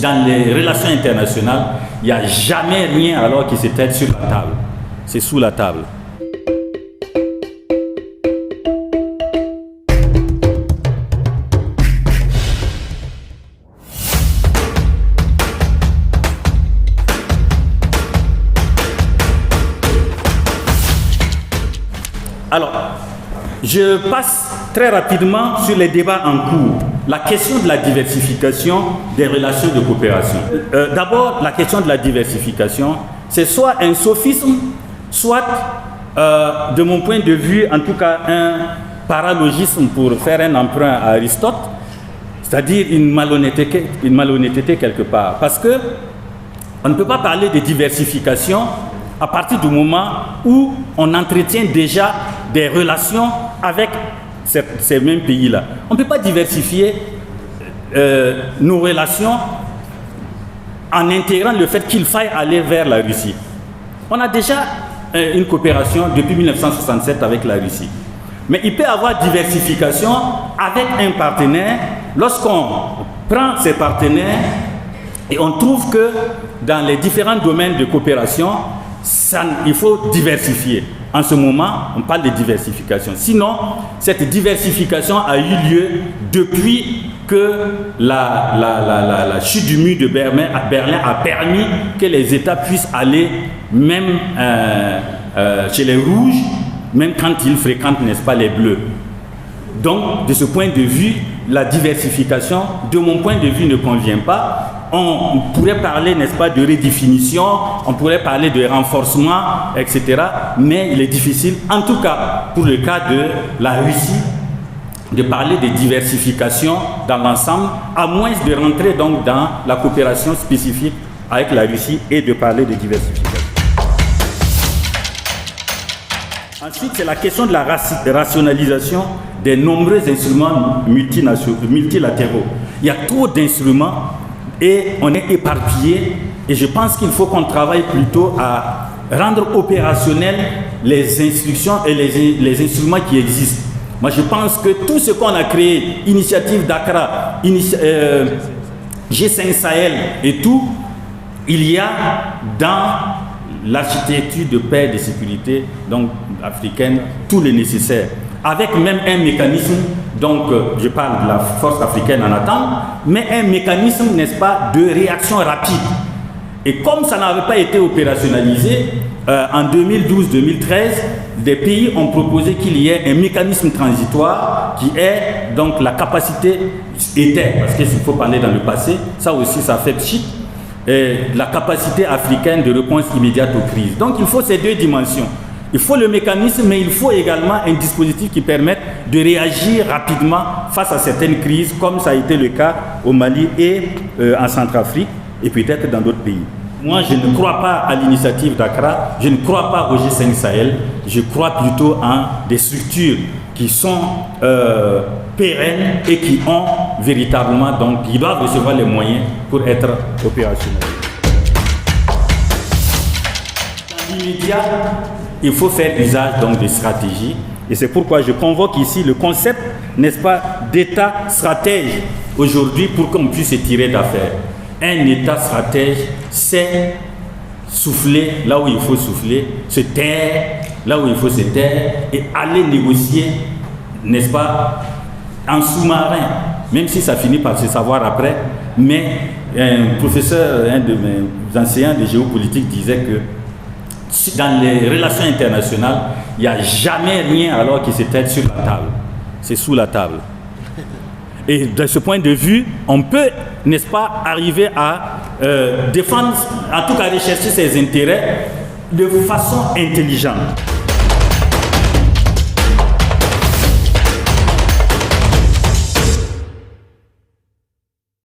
dans les relations internationales, il n'y a jamais rien alors qui se traite sur la table. C'est sous la table. Alors, je passe très rapidement sur les débats en cours. La question de la diversification des relations de coopération. D'abord, la question de la diversification, c'est soit un sophisme, soit, de mon point de vue, en tout cas un paralogisme pour faire un emprunt à Aristote, c'est-à-dire une malhonnêteté quelque part. Parce que on ne peut pas parler de diversification à partir du moment où on entretient déjà des relations avec ces mêmes pays-là. On ne peut pas diversifier nos relations en intégrant le fait qu'il faille aller vers la Russie. On a déjà une coopération depuis 1967 avec la Russie. Mais il peut y avoir diversification avec un partenaire lorsqu'on prend ces partenaires et on trouve que dans les différents domaines de coopération, il faut diversifier. En ce moment, on parle de diversification. Sinon, cette diversification a eu lieu depuis que la chute du mur de Berlin a permis que les États puissent aller même chez les rouges, même quand ils fréquentent, n'est-ce pas, les bleus. Donc, de ce point de vue, la diversification, de mon point de vue, ne convient pas. On pourrait parler, n'est-ce pas, de redéfinition, on pourrait parler de renforcement, etc. Mais il est difficile, en tout cas pour le cas de la Russie, de parler de diversification dans l'ensemble, à moins de rentrer donc dans la coopération spécifique avec la Russie et de parler de diversification. Ensuite, c'est la question de la rationalisation des nombreux instruments multilatéraux. Il y a trop d'instruments et on est éparpillé, et je pense qu'il faut qu'on travaille plutôt à rendre opérationnels les instructions et les instruments qui existent. Moi, je pense que tout ce qu'on a créé, Initiative Dakar, G5 Sahel et tout, il y a dans l'architecture de paix et de sécurité donc, africaine tout le nécessaire. Avec même un mécanisme, donc je parle de la force africaine en attente, mais un mécanisme, n'est-ce pas, de réaction rapide. Et comme ça n'avait pas été opérationnalisé, en 2012-2013, des pays ont proposé qu'il y ait un mécanisme transitoire qui est donc la capacité parce qu'il faut parler dans le passé, ça aussi ça fait pchit, la capacité africaine de réponse immédiate aux crises. Donc il faut ces deux dimensions. Il faut le mécanisme, mais il faut également un dispositif qui permette de réagir rapidement face à certaines crises, comme ça a été le cas au Mali et en Centrafrique, et peut-être dans d'autres pays. Moi, je ne crois pas à l'initiative d'Accra, je ne crois pas au G5 Sahel, je crois plutôt en des structures qui sont pérennes et qui ont véritablement, donc, qui doivent recevoir les moyens pour être opérationnels. Dans l'immédiat, il faut faire usage donc de stratégies, et c'est pourquoi je convoque ici le concept, n'est-ce pas, d'État stratège aujourd'hui pour qu'on puisse se tirer d'affaire. Un État stratège, c'est souffler là où il faut souffler, se taire là où il faut se taire et aller négocier, n'est-ce pas, en sous-marin, même si ça finit par se savoir après. Mais un professeur, un de mes enseignants de géopolitique disait que dans les relations internationales, il n'y a jamais rien alors qui se traite sur la table. C'est sous la table. Et de ce point de vue, on peut, n'est-ce pas, arriver à défendre, en tout cas rechercher ses intérêts de façon intelligente.